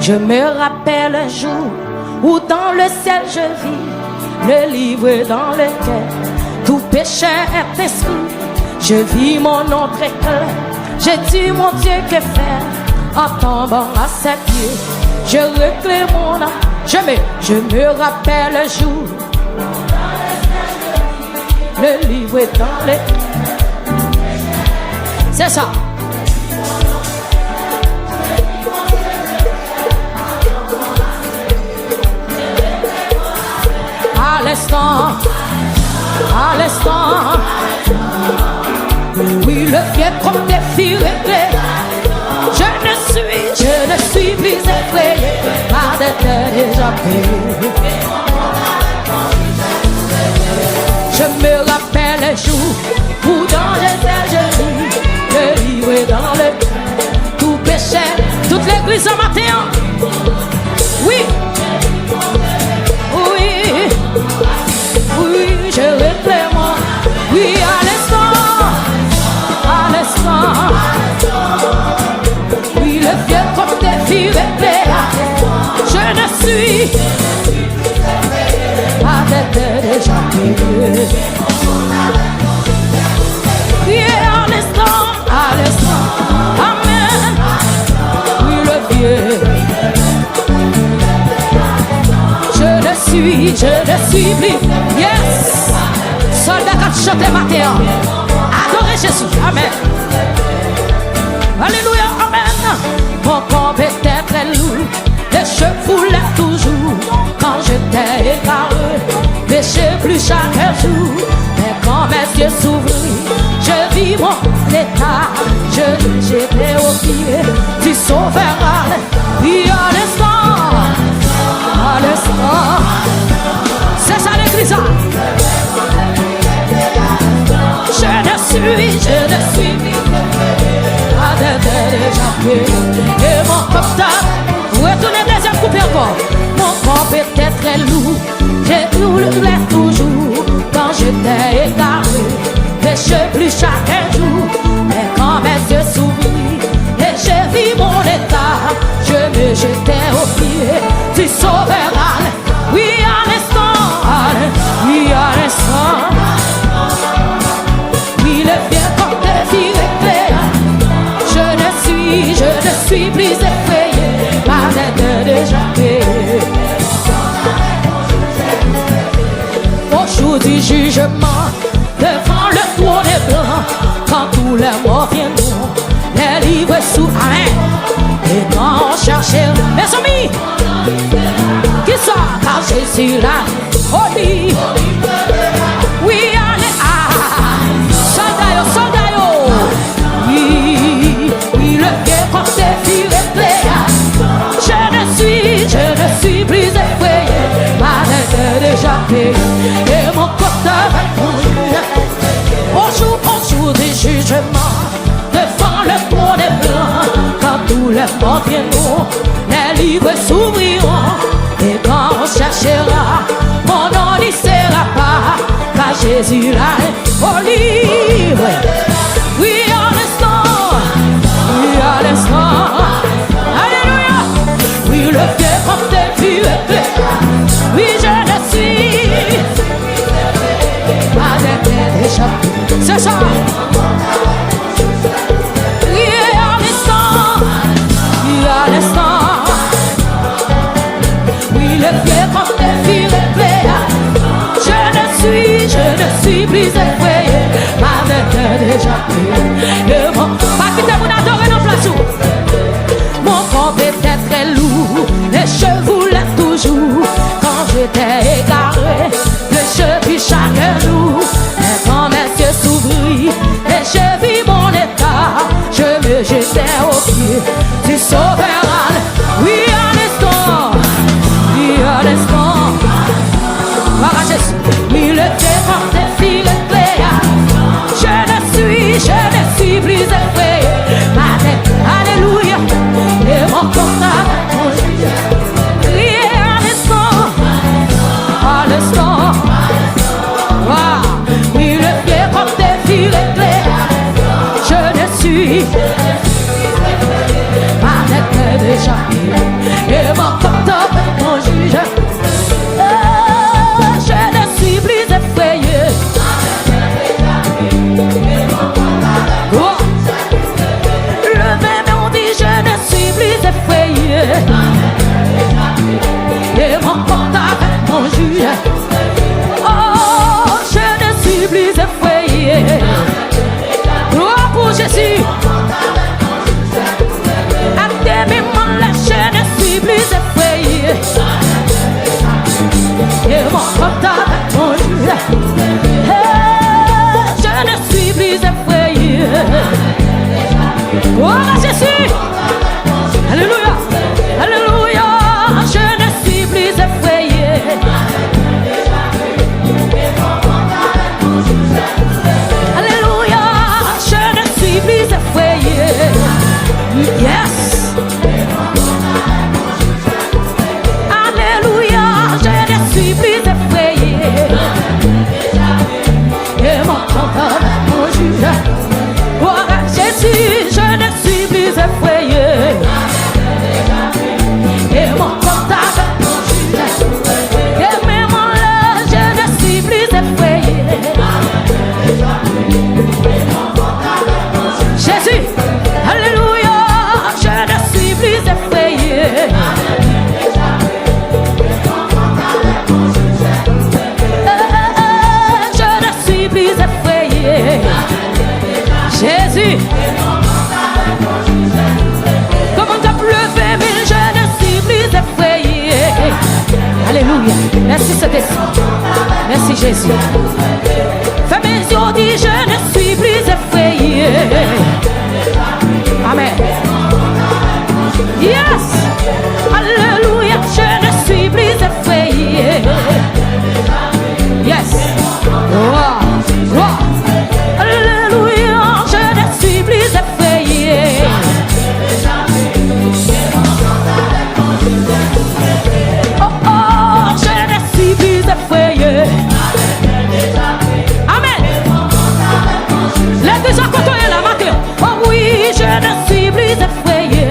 Je me rappelle un jour où dans le ciel je vis le livre dans lequel tout péché est exclu. Je vis mon nom très clair. J'ai dit mon Dieu que faire en tombant à ses pieds. Je réclame mon âme. Je me rappelle un jour le livre est dans les... C'est ça. À l'instant, oui, le vieux comme des filles réglées. Je ne suis plus effrayé par des terres déjà payées. Je me rappelle un jour où dans les airs je lis le livre dans le tout péché, toute l'église en matin. Oui, oui, oui, je réclame. Oui, à l'instant, oui, le vieux comme des filles réglées. Je ne suis pas d'être déjà payé. Oui, à l'instant, amen. Oui, le vieux. Je ne suis plus. Yes. Soldat qui chante matin. Adorez Jésus. Amen. Alléluia. Amen. Mon corps était très lourd. Et je voulais toujours. Quand j'étais égaré, péché plus chaque jour. Mais quand mes yeux s'ouvrirent, je vis mon état. J'étais au pied du sauveur. Oui, à l'instant. C'est ça l'église. Je ne suis pas déjà et mon portable, retournez deuxième coupé encore. Mon corps était très lourd. J'ai hurlé toujours quand j'étais égaré. Péché plus chaque jour. Mais quand mes yeux s'ouvrirent et j'ai vu mon état, je me jetais au pied du sauveur. Oui, à l'instant, oui, à l'instant. Oui, le bien comme des filles éclairées. Je ne suis plus effrayé par d'être déjà payé. Au jour du jugement, devant le trône blanc, quand tous les morts viendront, les livres sous amen. Et quand on cherchait mes amis, qui ça? Car Jésus là, oh oui, oui, allez, soldat, oui, oui, le vieux comme des filles éclairées. Je ne suis plus effrayé, ma tête déjà payée, et mon corps va courir. Au jour du jugement, devant le trône blanc, quand tous les morts viendront, les livres s'ouvriront. Et quand on cherchera, mon nom n'y sera pas, car Jésus là est au livre. Oui, à l'instant, alléluia. Oui, le vieux comme des filles éclairées. Oui, je ne suis pas déjà. C'est ça. Oui, à l'instant. Oui, le vieux comme des filles éclairées. Je ne suis plus effrayé. Ma tête déjà payée. Pas quitter mon adoré dans place. Mon corps était très lourd. Et je voulais toujours. Quand j'étais égaré, je vis chaque jour. Et quand mes yeux s'ouvrirent et je vis mon état, je me jetais au pied du sauveur. Oui, à l'instant. Oui, à l'instant. Oui, le démon des filles éclairées. Je ne suis et mon compte avec mon juge. Je ne suis plus effrayé. Oh. Le on dit je ne suis plus effrayé. Et mon compte avec mon juge. Oh, je ne suis plus effrayé. Oh, pour Jésus. À tes moments là, je ne suis plus effrayé. Et mon compte avec mon juge. Je ne suis plus effrayé. Oh, Jésus. Alléluia. Alléluia. Je ne suis plus effrayé. Alléluia. Je ne suis plus effrayé. Yes. Alléluia. Je ne suis plus effrayé. Et mon compte avec mon juge. Oh, Jésus, je ne suis plus effrayé. Et mon compte avec mon juge. Et même là, je ne suis plus effrayé. Jésus, alléluia, je ne suis plus effrayé. Je ne suis plus effrayé. Jésus, comment t'as pleuvé, mais je ne suis plus effrayé. Alléluia, merci Saint-Esprit. Merci Jésus. Fais mes yeux, dis je ne suis plus effrayé. Amen. Yes. Alléluia, je ne suis plus effrayé. Yes. Wow. Wow. Alléluia, je ne suis plus effrayé. Oh oh, je ne suis plus effrayé. Amen. Les deux à côté la matin. Oh oui, je ne suis plus effrayé.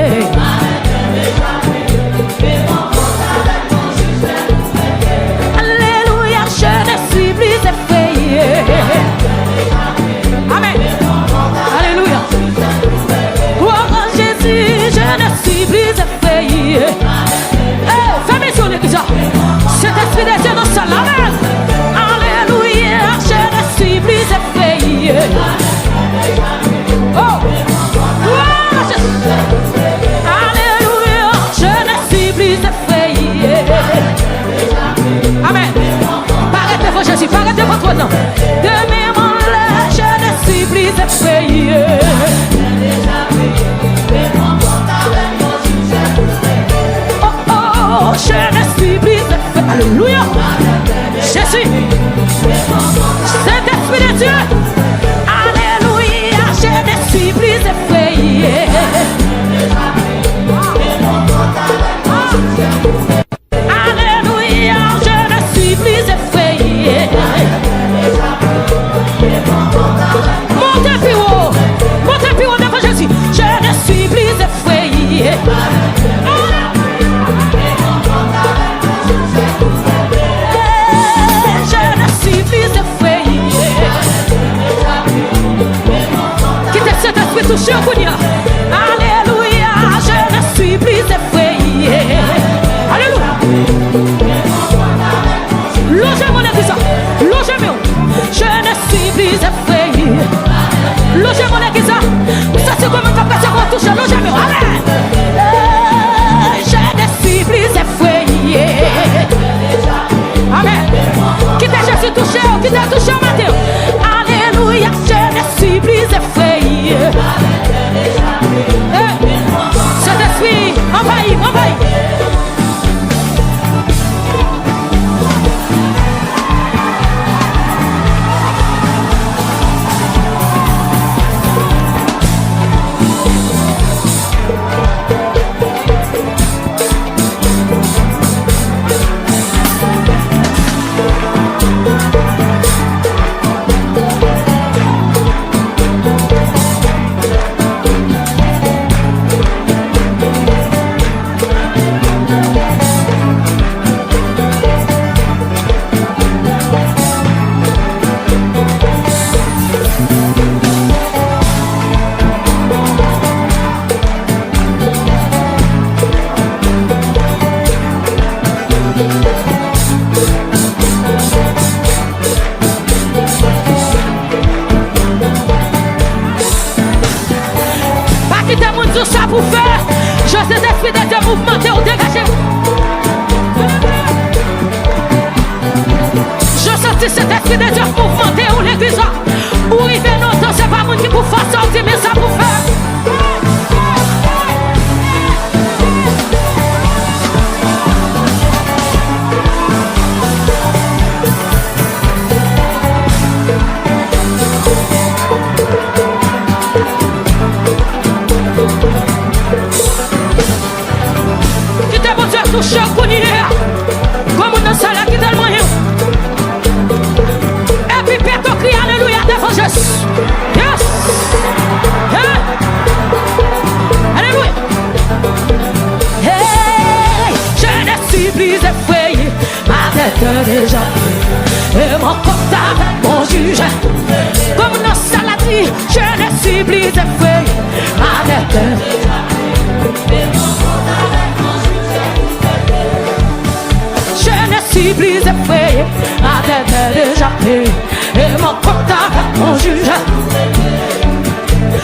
Alléluia, je ne suis plus effrayé. Amen. Alléluia. Oh Jésus, je ne suis plus effrayé. Fais mes yeux l'église. Cet esprit de Dieu dans sa amen. Alléluia, je ne suis plus effrayé. Oh. Alléluia, je ne suis plus effrayé. Amen. Paraît devant Jésus, paraît devant toi, non. De mes mains là, je ne suis plus effrayé. Oh oh, je ne suis plus effrayé. Alléluia. Jésus. Cet esprit de Dieu. Alléluia, je ne suis plus effrayé. Alléluia, je ne suis plus effrayé. Montez plus haut devant Jésus. Je ne suis plus effrayé. Je ne suis plus effrayé. l'esprit de Dieu mouvementé ou l'église. Ou il vient notre, c'est pas monde qui pour faire sortir, mais ça pour faire. Qui t'a bon Dieu touché au coup comme on a ça là qui tellement rien. Et puis Pierre crie alléluia devant Jésus. Yes. Alléluia. Hey, je ne suis plus effrayé, ma tête déjà et mon corps avec mon juge. Comme on a ça là dit, je ne suis plus effrayé, ma tête déjà et mon corps avec mon juge. Je ne suis plus effrayé, ma tête est déjà payée et mon compte avec mon juge.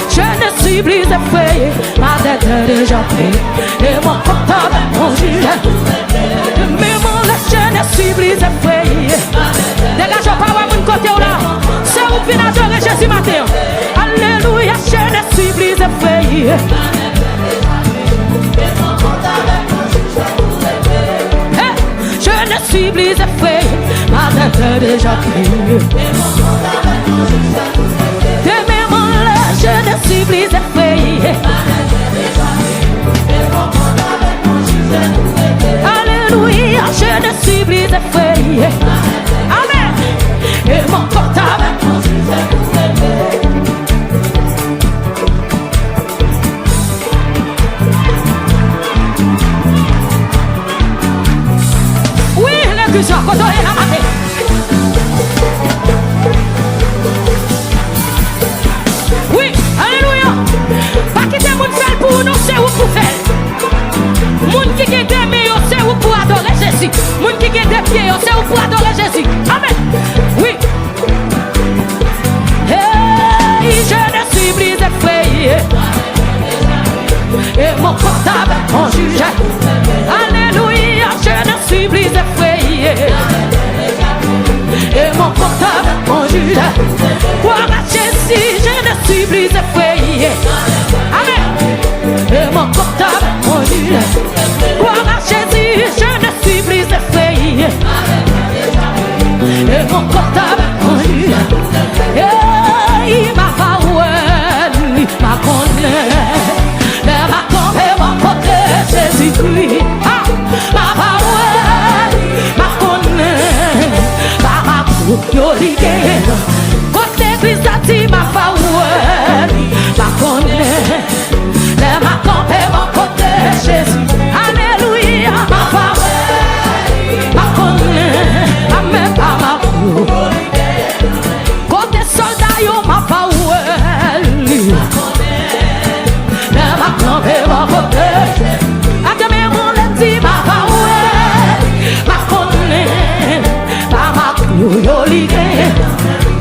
Je ne suis plus effrayé, ma tête est déjà payée et mon compte avec mon juge. Mais mon lait, je ne suis plus effrayé. Dégage pas à mon côté là, c'est où vient adorer Jésus matin. Alléluia, je ne suis plus effrayé. Je ne suis plus effrayé, ma tête est déjà payée. De même là, je ne suis plus effrayé. Alléluia, je ne suis plus effrayé. Amen. Et mon corps avec mon juge. Quand on est la matin. Oui, alléluia. Pas quitter mon fait pour nous, c'est où pour faire. Moun qui gagne des meilleurs, c'est où pour adorer Jésus. Moun qui gagne des pieds, c'est où pour adorer Jésus. Amen. Oui. Hey, je ne suis plus effrayé. Et mon compte avec mon juge. Alléluia, je ne suis plus effrayé. Et mon compte avec mon juge. Gloire à Jésus, je ne suis plus effrayé. Amen. Et mon compte avec mon juge. Gloire à Jésus, je ne suis plus effrayé. Et mon compte avec mon juge. Et il m'a parole, il m'a connaît. Jésus-Christ, ah, ma parole, ma connaît, ma yo ligue, quand l'église a dit ma parole, ma connaît, ma campé, mon côté, Jésus, alléluia, ma parole, ma connaît, amen, pas ma parole, côté soldat, yo ma parole, ma connaît, ma campé, mon côté,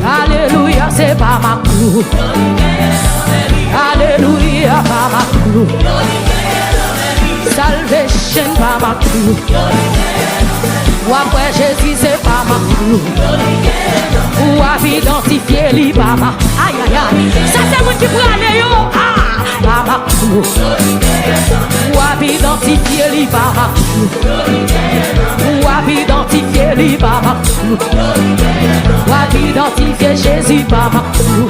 alléluia, c'est pas ma clou. Alléluia, pas ma clou. Salvation, pas ma clou. Ou après Jésus, c'est pas ma clou. Ou à identifier, li pas ma. Aïe, aïe, aïe. Ça, c'est moi qui prend les yo. Ah, pas ma clou. Ou à identifier, li pas ma clou. Ou à identifier, li pas ma clou. Ou à identifier Jésus par ma clou.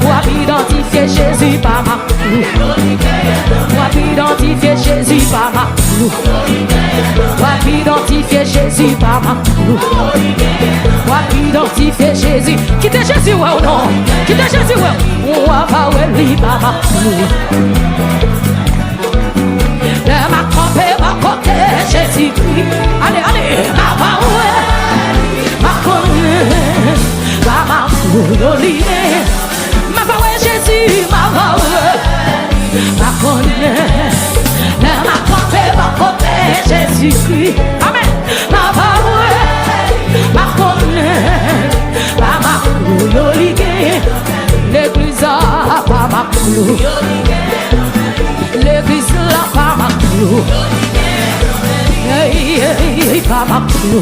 Ou à identifier Jésus par ma clou. Ou à identifier Jésus par ma clou. Ou à identifier Jésus par ma clou. Ou à identifier Jésus. Qui t'est Jésus ou non? Qui t'est Jésus ou? Ou à pas lui par ma clou. De ma campé, ma côté, Jésus-Christ. Allez, allez, ma parole. Ma connaît, ma parole, Jésus, ma parole, ma connaît, ma campé, ma côté, Jésus-Christ, amen, ma parole, ma connaît, ma parole, l'église a pas ma clou, l'église là pas ma clou, pas ma clou.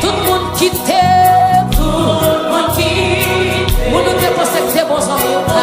Tout le monde qui, vous nous déposez, c'est bon sang.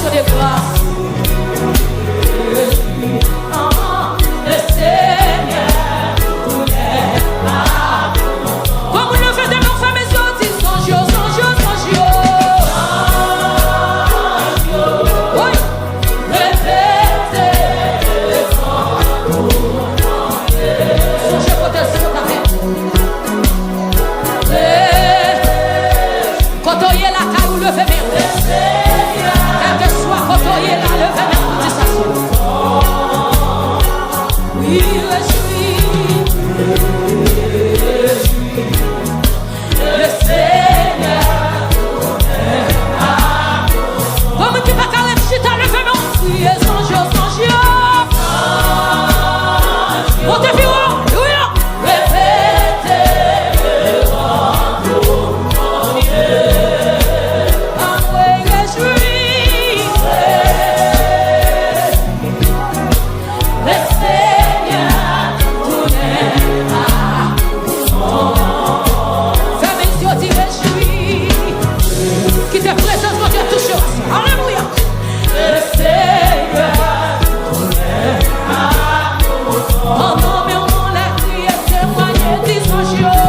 action de grâce. Le Seigneur voulait pas. Comme vous le faites de nos femmes et autres, ils sont jour, sont jour, sont jour. Oui, répétez. Songez côté sur ta tête. Quand on y est là, car vous le faites bien. Quel que soit quand on y est là, le faites bien. Dis ça. Oui, je suis le Seigneur. Comme tu vas carrer, chita, le fais bien. Oui, sans jour, sans jour. On te fait où? Oui, répétez devant tout mon Dieu. Oui, je suis le Seigneur. Tout n'est pas fais mes yeux, dis je suis. Qui te présente quand tu as touché. Alléluia. Le Seigneur. En nom et en nom, la criée témoigne, dis son jour.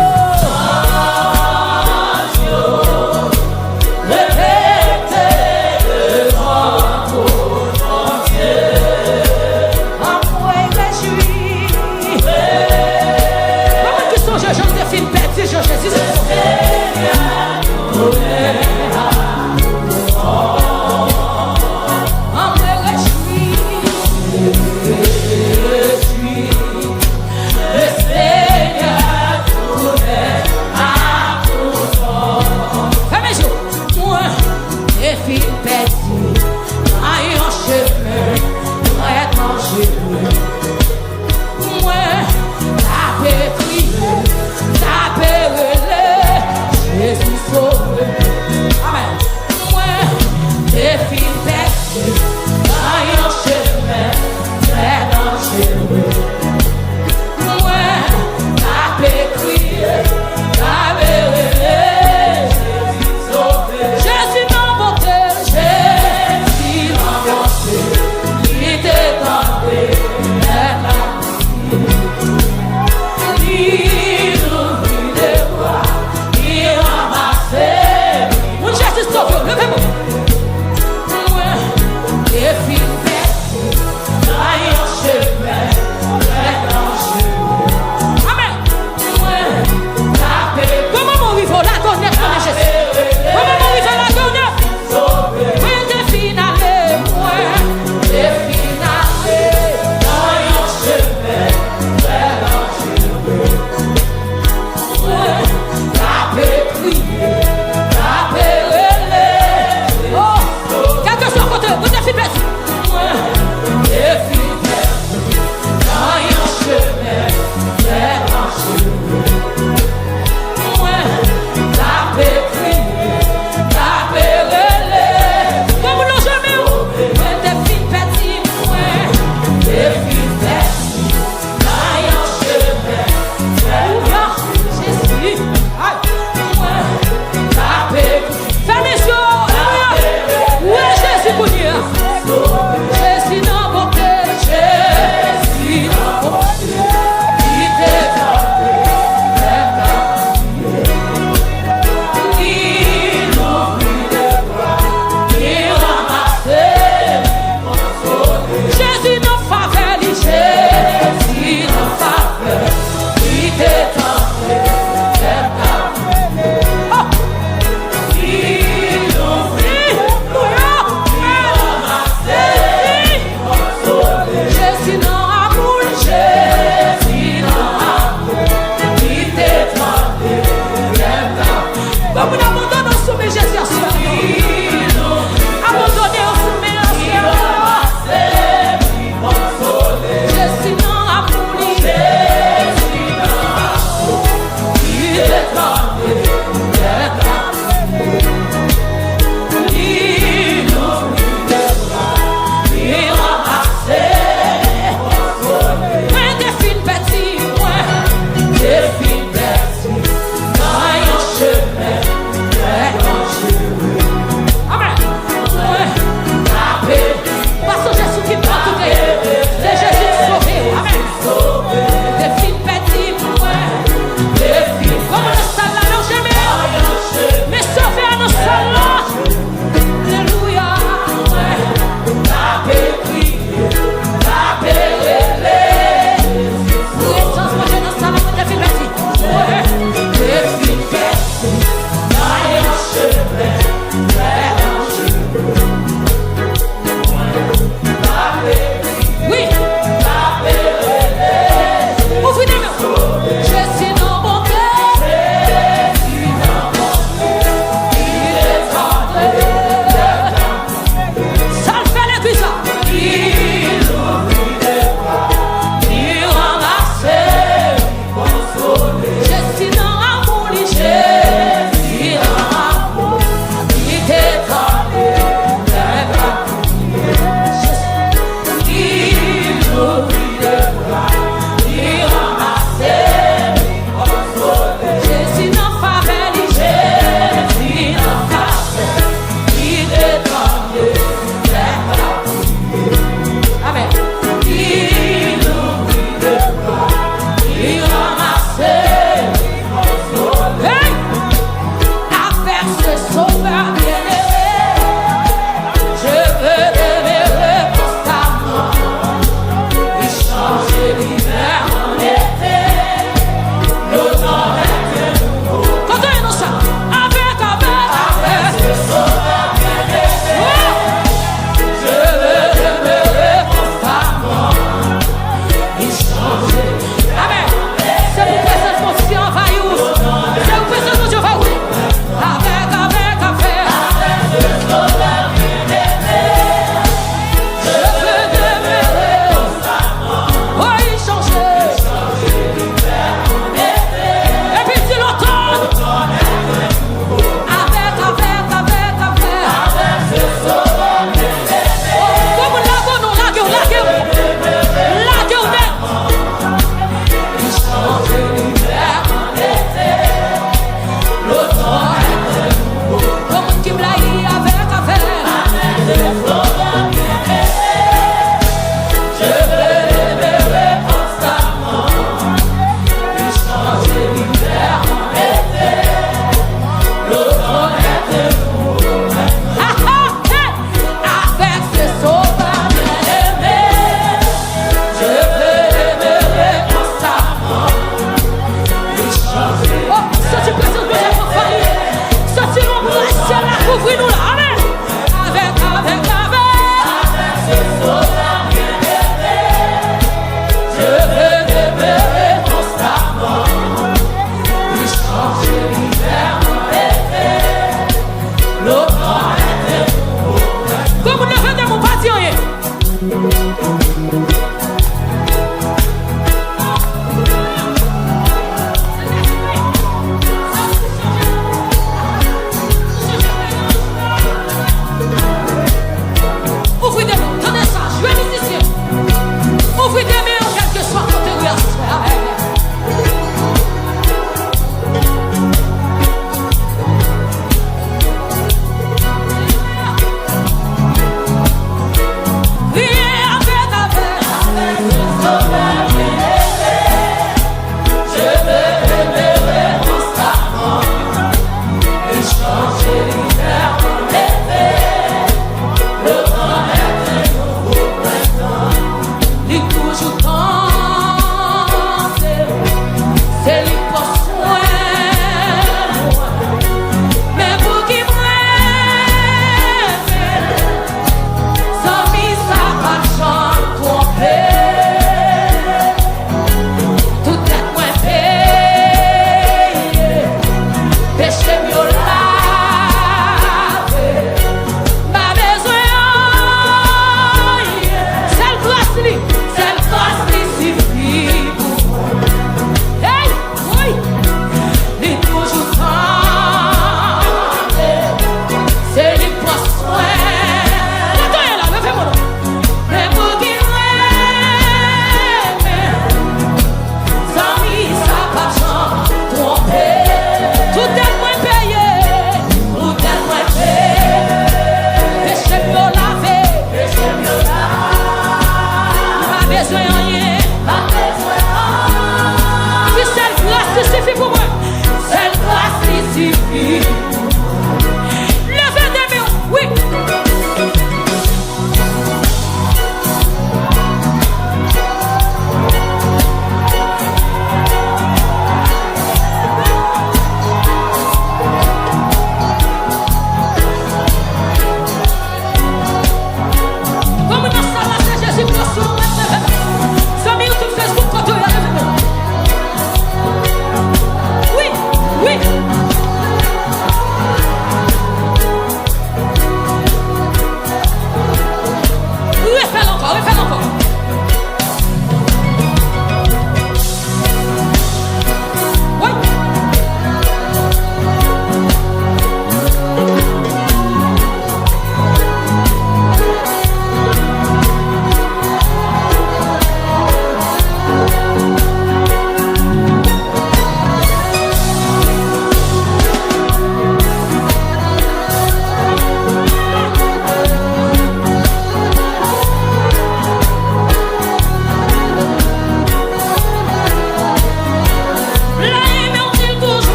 Répétez devant tout mon Dieu. En moi, je suis. Comment qui sont je chante des films petits, je Jésus. En moi, je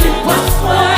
il passe moi.